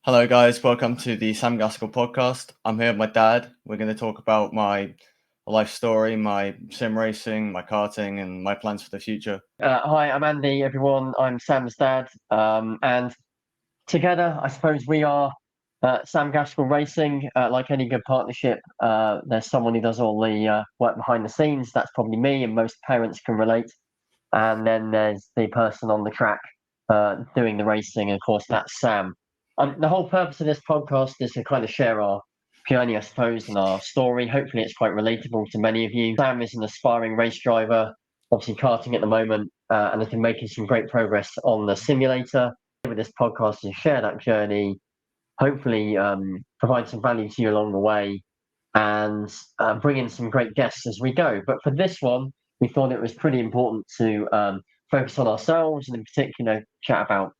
Hello, guys. Welcome to the Sam Gaskell Podcast. I'm here with my dad. We're going to talk about my life story, my sim racing, my karting, and my plans for the future. Hi, I'm Andy, everyone. I'm Sam's dad. And together, I suppose we are Sam Gaskell Racing. Like any good partnership, there's someone who does all the work behind the scenes. That's probably me, and most parents can relate. And then there's the person on the track doing the racing. And of course, that's Sam. The whole purpose of this podcast is to kind of share our journey, I suppose, and our story. Hopefully, it's quite relatable to many of you. Sam is an aspiring race driver, obviously karting at the moment, and has been making some great progress on the simulator. With this podcast, to share that journey, hopefully provide some value to you along the way, and bring in some great guests as we go. But for this one, we thought it was pretty important to focus on ourselves, and in particular, chat about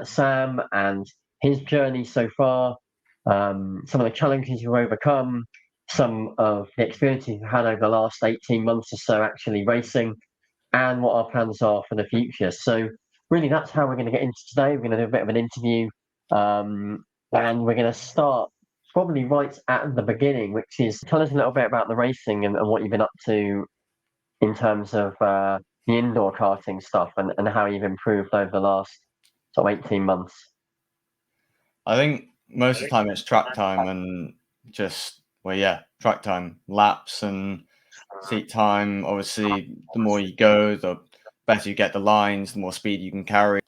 Sam and his journey so far, some of the challenges we've overcome, some of the experiences we've had over the last 18 months or so actually racing, and what our plans are for the future. So really, that's how we're going to get into today. We're going to do a bit of an interview, and we're going to start probably right at the beginning, which is tell us a little bit about the racing and what you've been up to in terms of the indoor karting stuff and how you've improved over the last sort of 18 months. I think most of the time it's track time and track time, laps and seat time. Obviously, the more you go, the better you get the lines, the more speed you can carry.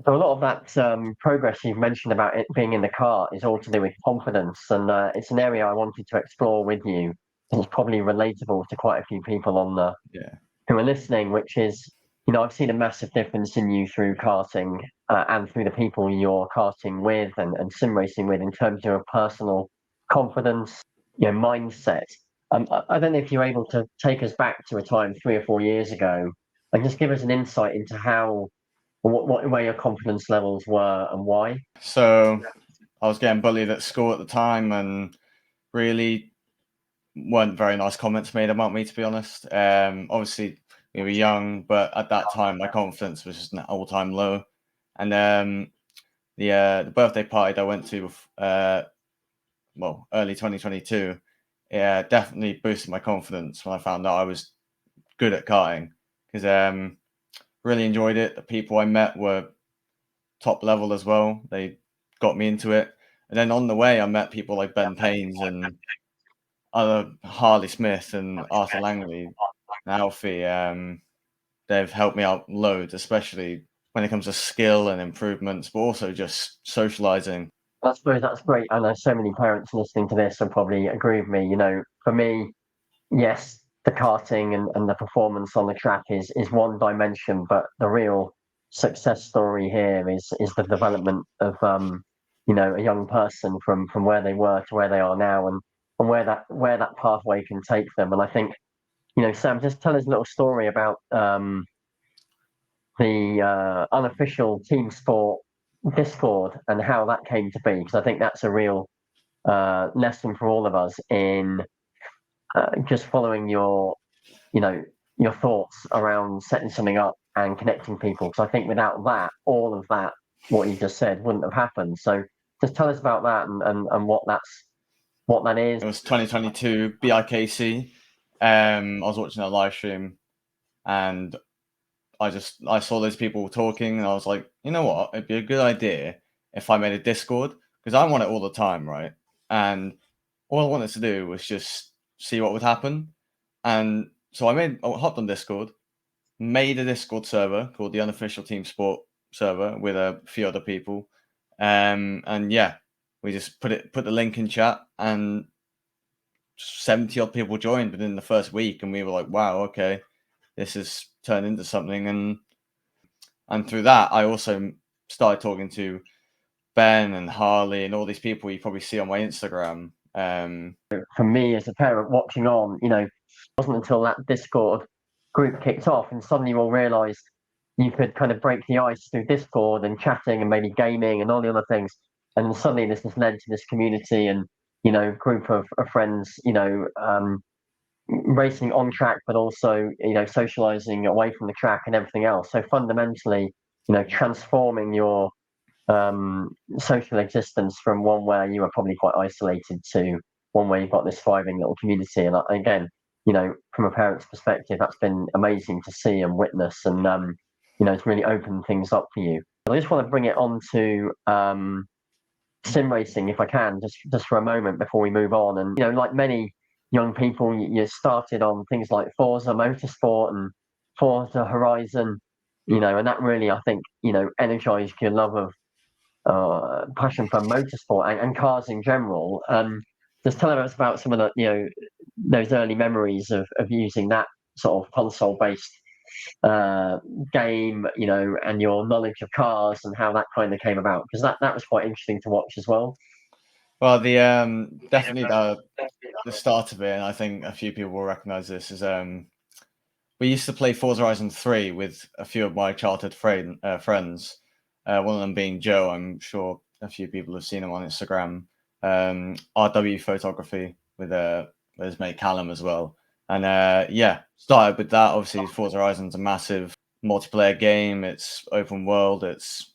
So a lot of that progress you've mentioned about it being in the car is all to do with confidence, and it's an area I wanted to explore with you. It's probably relatable to quite a few people who are listening, which is, I've seen a massive difference in you through karting and through the people you're karting with and sim racing with in terms of your personal confidence, mindset. I don't know if you're able to take us back to a time 3 or 4 years ago and just give us an insight into where your confidence levels were and why. So I was getting bullied at school at the time, and really weren't very nice comments made about me, to be honest. Obviously, we were young, but at that time, my confidence was just an all-time low. And the birthday party that I went to, early 2022, definitely boosted my confidence when I found out I was good at karting, because really enjoyed it. The people I met were top level as well. They got me into it. And then on the way, I met people like Ben Paynes and other Harley Smith and Arthur Langley and Alfie. They've helped me out loads, especially when it comes to skill and improvements, but also just socializing. I suppose that's great. I know so many parents listening to this will probably agree with me. For me, yes, the karting and the performance on the track is one dimension, but the real success story here is the development of a young person from where they were to where they are now, and where that pathway can take them. And I think, Sam, just tell us a little story about the unofficial team sport Discord and how that came to be, because I think that's a real lesson for all of us in just following your thoughts around setting something up and connecting people. Because I think without that, all of that, what you just said, wouldn't have happened. So just tell us about that and what that is. It was 2022 BIKC. I was watching a live stream, and I saw those people talking, and I was like, you know what? It'd be a good idea if I made a Discord, because I want it all the time, right? And all I wanted to do was just see what would happen. And so I hopped on Discord, made a Discord server called the Unofficial Team Sport server with a few other people. And yeah, we just put the link in chat, and 70 odd people joined within the first week, and we were like, wow, okay, this has turned into something. And through that, I also started talking to Ben and Harley and all these people you probably see on my Instagram. For me as a parent watching on, it wasn't until that Discord group kicked off and suddenly you all realised you could kind of break the ice through Discord and chatting and maybe gaming and all the other things. And then suddenly this has led to this community and, group of friends, racing on track, but also, socializing away from the track and everything else. So fundamentally, transforming your social existence from one where you were probably quite isolated to one where you've got this thriving little community. And again, from a parent's perspective, that's been amazing to see and witness, and it's really opened things up for you. I just want to bring it on to sim racing, if I can, just for a moment before we move on. And like many young people, you started on things like Forza Motorsport and Forza Horizon, and that really, I think, energized your love of passion for motorsport and cars in general. Just tell us about some of the those early memories of using that sort of console-based game, and your knowledge of cars and how that kind of came about, because that was quite interesting to watch as well. Well, the definitely the start of it, and I think a few people will recognize this, is we used to play Forza Horizon 3 with a few of my childhood friends. One of them being Joe. I'm sure a few people have seen him on Instagram. RW photography with his mate Callum as well. And started with that. Obviously, Forza Horizon's a massive multiplayer game. It's open world. It's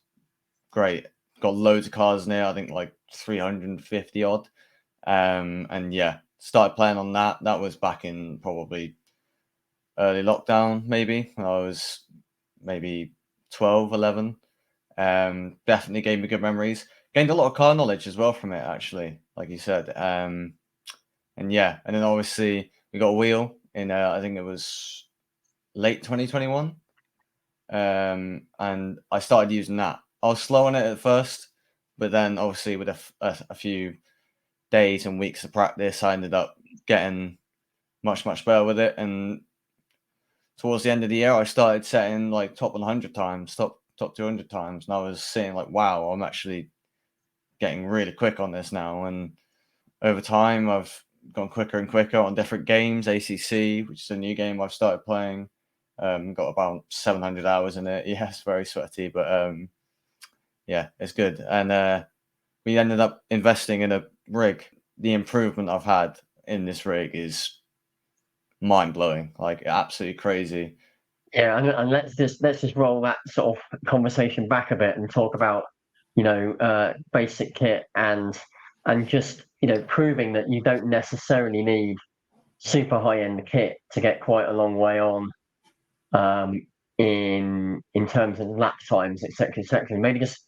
great. Got loads of cars in there. I think like 350 odd. And yeah, started playing on that. That was back in probably early lockdown, maybe. I was maybe 12, 11. Definitely gave me good memories. Gained a lot of car knowledge as well from it, actually, like you said. And then obviously we got a wheel in, I think it was late 2021. And I started using that. I was slow on it at first, but then obviously with a few days and weeks of practice, I ended up getting much, much better with it. And towards the end of the year, I started setting like top 100 times, top 200 times. And I was seeing like, wow, I'm actually getting really quick on this now. And over time, I've gone quicker and quicker on different games. ACC, which is a new game I've started playing. Got about 700 hours in it. Yeah, it's very sweaty, but yeah, it's good. And we ended up investing in a rig. The improvement I've had in this rig is mind-blowing, like absolutely crazy. Yeah, and let's just roll that sort of conversation back a bit and talk about basic kit and just proving that you don't necessarily need super high end kit to get quite a long way on in terms of lap times, etc., etc. Maybe just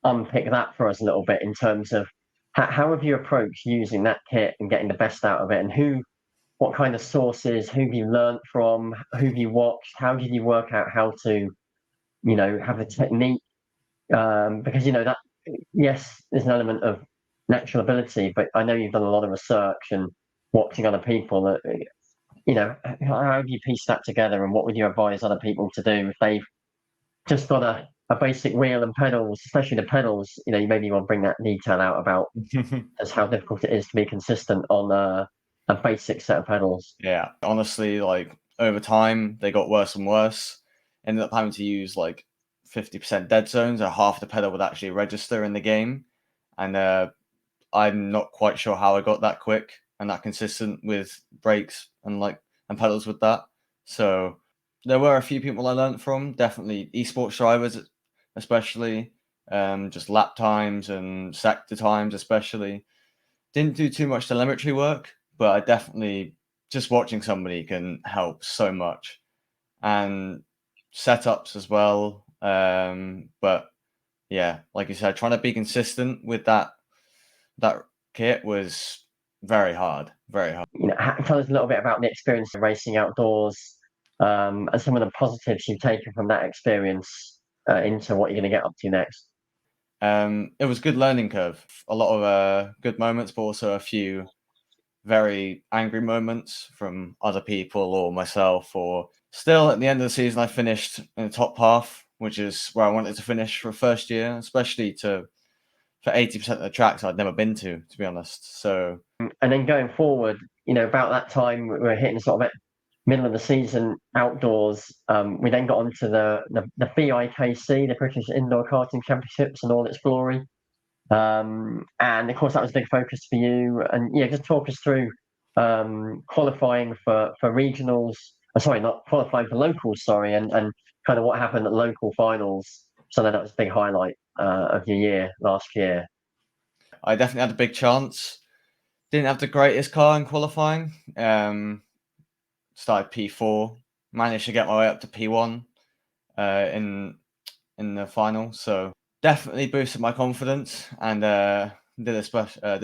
unpick that for us a little bit in terms of how have you approached using that kit and getting the best out of it, and what kind of sources, who have you learned from, who have you watched, how did you work out how to, have a technique? Because that, yes, there's an element of natural ability, but I know you've done a lot of research and watching other people. That how do you piece that together, and what would you advise other people to do if they've just got a basic wheel and pedals, especially the pedals? You maybe want to bring that detail out about just how difficult it is to be consistent on a basic set of pedals. Yeah, honestly, like over time, they got worse and worse. Ended up having to use like 50% dead zones, or half the pedal would actually register in the game. And I'm not quite sure how I got that quick and that consistent with brakes and pedals with that. So there were a few people I learned from, definitely esports drivers, especially just lap times and sector times, especially. Didn't do too much telemetry work, but I definitely, just watching somebody can help so much, and setups as well. But yeah, like you said, trying to be consistent with that kit was very hard, very hard. Tell us a little bit about the experience of racing outdoors, and some of the positives you've taken from that experience into what you're going to get up to next. It was a good learning curve. A lot of good moments, but also a few very angry moments from other people or myself. Or still, at the end of the season, I finished in the top half, which is where I wanted to finish for first year, especially for 80% of the tracks I'd never been to be honest. So, and then going forward, about that time we were hitting sort of at middle of the season outdoors. We then got onto the BIKC, the British Indoor Karting Championships, in all its glory. And of course, that was a big focus for you. And yeah, just talk us through qualifying for regionals. Sorry, not qualifying for locals. Sorry, and kind of what happened at local finals. So that was a big highlight. of your year last year? I definitely had a big chance. Didn't have the greatest car in qualifying. Started P4, managed to get my way up to P1 in the final. So definitely boosted my confidence, and did a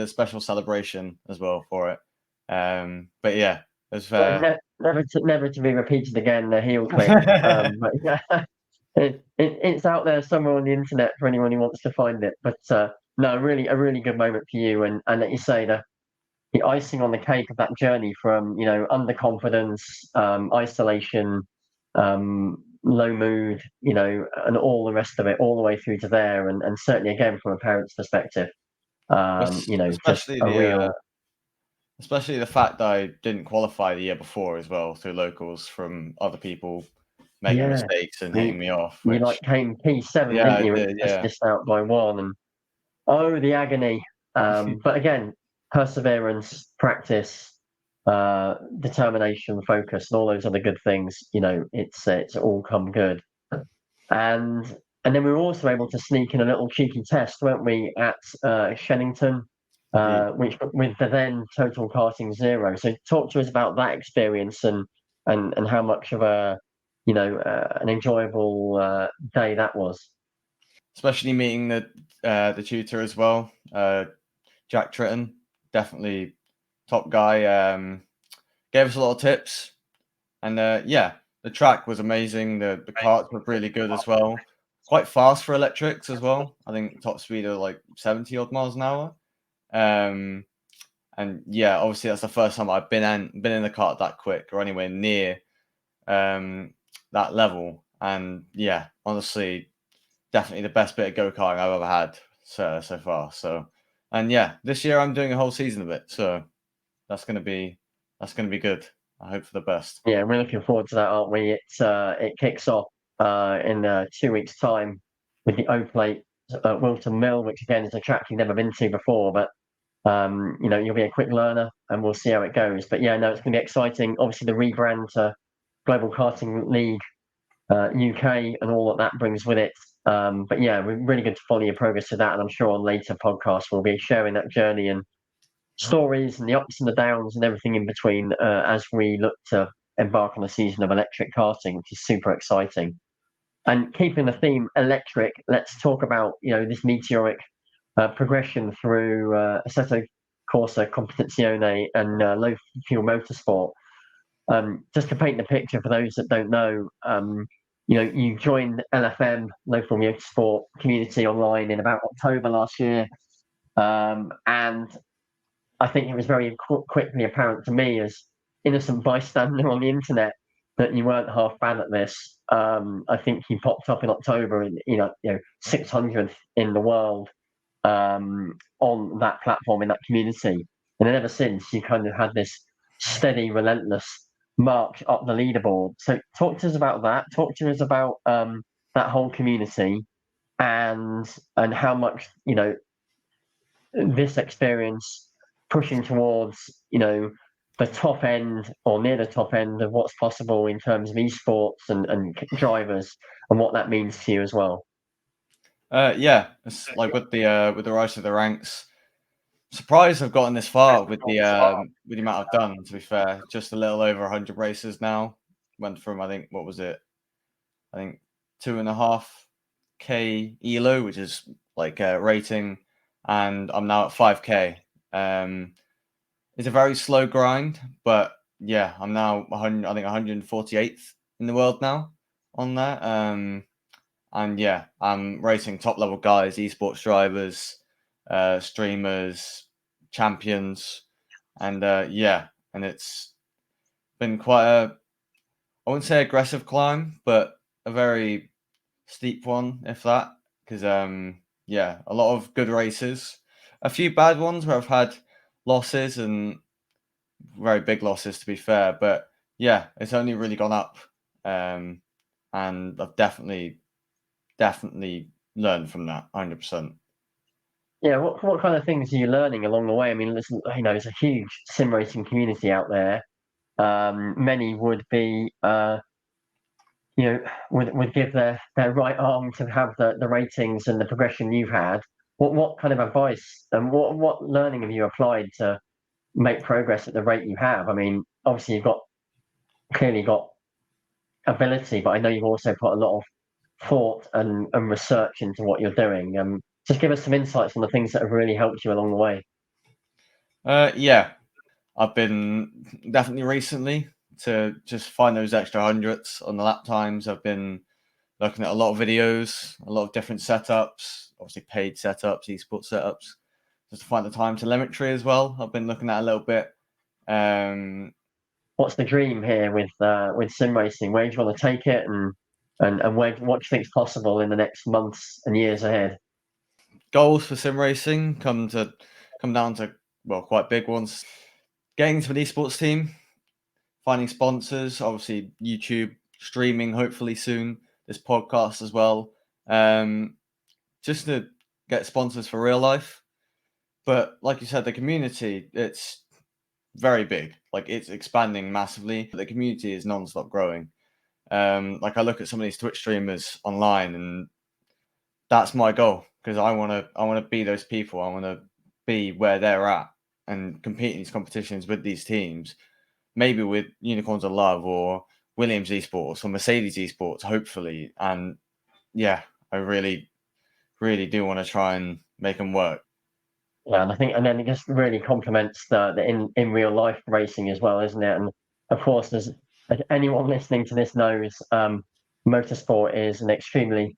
special celebration as well for it. But yeah, it was Never to be repeated again. The heel click. But yeah, it's out there somewhere on the internet for anyone who wants to find it. But no, really a really good moment for you, and like you say, the icing on the cake of that journey from underconfidence, isolation, low mood, and all the rest of it, all the way through to there, and certainly again from a parent's perspective, just especially a real. especially the fact that I didn't qualify the year before as well through locals from other people making Yeah, mistakes and you, hitting me off, you which like came P7, yeah, didn't I you? did, Just yeah. missed out by one, and oh, the agony. But again, perseverance, practice, determination, focus, and all those other good things. It's all come good. And and then we were also able to sneak in a little cheeky test, weren't we, at Shennington, Indeed. which with the then total karting zero. So talk to us about that experience and how much of an enjoyable day that was. Especially meeting the tutor as well, Jack Tritton, definitely top guy. Gave us a lot of tips, and yeah, the track was amazing. The karts were really good as well. Quite fast for electrics as well. I think top speed of like 70 odd miles an hour. Um, and yeah, obviously that's the first time I've been in the kart that quick or anywhere near um, that level. And yeah, honestly, definitely the best bit of go karting I've ever had so far. So, and yeah, this year I'm doing a whole season of it, so that's gonna be good. I hope for the best. Yeah, we're looking forward to that, aren't we? It kicks off in 2 weeks' time with the O Plate at Wilton Mill, which again is a track you've never been to before, but you'll be a quick learner, and we'll see how it goes. But yeah, no, it's going to be exciting. Obviously, the rebrand to Global Karting League UK and all that brings with it. But yeah, we're really good to follow your progress with that, and I'm sure on later podcasts we'll be sharing that journey and stories and the ups and the downs and everything in between as we look to embark on a season of electric karting, which is super exciting. And keeping the theme electric, let's talk about this meteoric progression through Assetto Corsa Competizione and low fuel motorsport. Just to paint the picture for those that don't know, you joined LFM, local motorsport community online in about October last year. And I think it was very quickly apparent to me as innocent bystander on the internet that you weren't half bad at this. I think you popped up in October, and 600th in the world on that platform in that community, and then ever since you kind of had this steady, relentless march up the leaderboard. So talk to us about that. Talk to us about that whole community and how much this experience pushing towards the top end or near the top end of what's possible in terms of esports and drivers and what that means to you as well. Yeah, it's like with the rise of the ranks. Surprised I've gotten this far with the amount I've done. To be fair, just a little over 100 races now. Went from I think what was it? I think 2.5K elo, which is like rating, and I'm now at 5K. It's a very slow grind, but yeah, I'm now 100. I think 148th in the world now on that. And yeah, I'm racing top level guys, esports drivers, streamers, champions, and yeah, and it's been quite I wouldn't say aggressive climb, but a very steep one, if that, because yeah, a lot of good races, a few bad ones where I've had losses and very big losses to be fair, but yeah, it's only really gone up, um, and I've definitely learned from that 100%. Yeah, what kind of things are you learning along the way? I mean, listen, there's a huge sim racing community out there. Many would be, would give their right arm to have the ratings and the progression you've had. What kind of advice and what learning have you applied to make progress at the rate you have? I mean, obviously you've clearly got ability, but I know you've also put a lot of thought and research into what you're doing. Just give us some insights on the things that have really helped you along the way. Yeah, I've been definitely recently to just find those extra hundreds on the lap times. I've been looking at a lot of videos, a lot of different setups, obviously paid setups, esports setups, just to find the time telemetry as well. I've been looking at a little bit. What's the dream here with sim racing? Where do you want to take it, and what do you think is possible in the next months and years ahead? Goals for sim racing come down to, well, quite big ones. Getting into an esports team, finding sponsors, obviously YouTube, streaming hopefully soon, this podcast as well. Just to get sponsors for real life. But like you said, the community, it's very big. Like, it's expanding massively. The community is non-stop growing. Like, I look at some of these Twitch streamers online, and that's my goal, because I want to be those people. I want to be where they're at and compete in these competitions with these teams, maybe with Unicorns of Love or Williams Esports or Mercedes Esports, hopefully. And yeah, I really, really do want to try and make them work. Yeah, and I think, and then it just really complements the in real life racing as well, isn't it? And of course, there's anyone listening to this knows motorsport is an extremely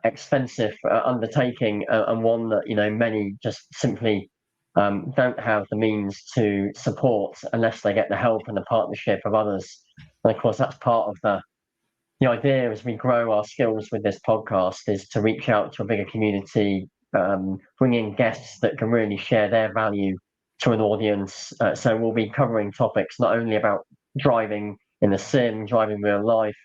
expensive undertaking, and one that many just simply don't have the means to support unless they get the help and the partnership of others. And of course, that's part of the idea as we grow our skills with this podcast, is to reach out to a bigger community, bring in guests that can really share their value to an audience. So we'll be covering topics not only about driving in the sim, driving real life,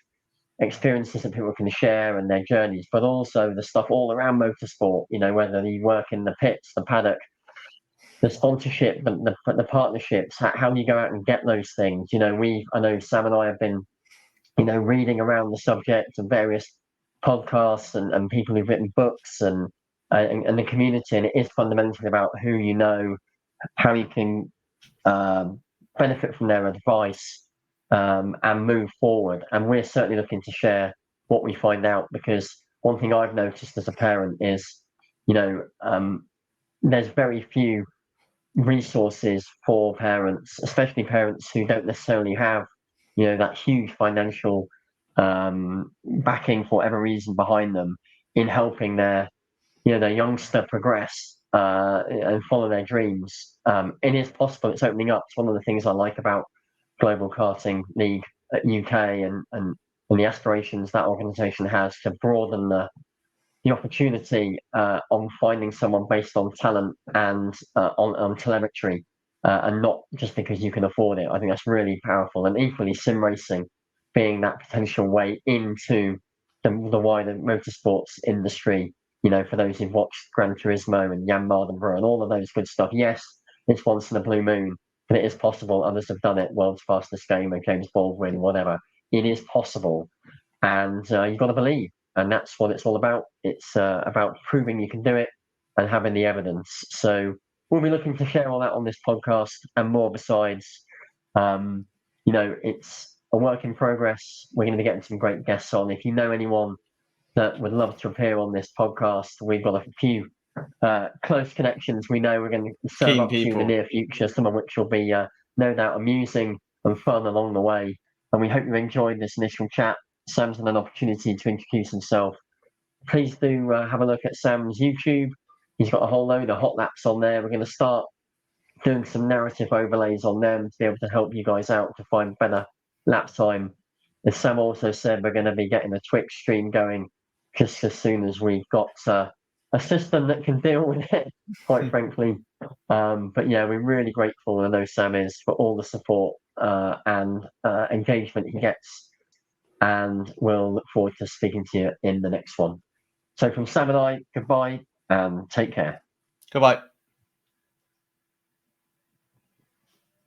experiences that people can share and their journeys, but also the stuff all around motorsport, whether you work in the pits, the paddock, the sponsorship, the partnerships, how do you go out and get those things? I know Sam and I have been reading around the subject and various podcasts and people who've written books and the community. And it is fundamentally about who you know, how you can benefit from their advice and move forward. And we're certainly looking to share what we find out, because one thing I've noticed as a parent is, there's very few resources for parents, especially parents who don't necessarily have that huge financial backing for whatever reason behind them, in helping their youngster progress and follow their dreams. It is possible. It's opening up. It's one of the things I like about Global Karting League at UK and the aspirations that organisation has to broaden the opportunity on finding someone based on talent and on telemetry, and not just because you can afford it. I think that's really powerful. And equally, sim racing being that potential way into the wider motorsports industry. For those who've watched Gran Turismo and Jan Mardenborough and all of those good stuff. Yes, it's once in a blue moon, but it is possible. Others have done it. World's Fastest Gamer, James Baldwin, whatever. It is possible, and you've got to believe. And that's what it's all about. It's about proving you can do it and having the evidence. So we'll be looking to share all that on this podcast and more besides. It's a work in progress. We're going to be getting some great guests on. If you know anyone that would love to appear on this podcast, we've got a few close connections we know we're going to serve up to in the near future, some of which will be no doubt amusing and fun along the way. And we hope you enjoyed this initial chat. Sam's had an opportunity to introduce himself. Please do have a look at Sam's YouTube. He's got a whole load of hot laps on there. We're going to start doing some narrative overlays on them to be able to help you guys out to find better lap time. As Sam also said, we're going to be getting a Twitch stream going just as soon as we've got a system that can deal with it, quite frankly. But yeah, we're really grateful, and I know Sam is, for all the support and engagement he gets. And we'll look forward to speaking to you in the next one. So from Sam and I, goodbye and take care. Goodbye.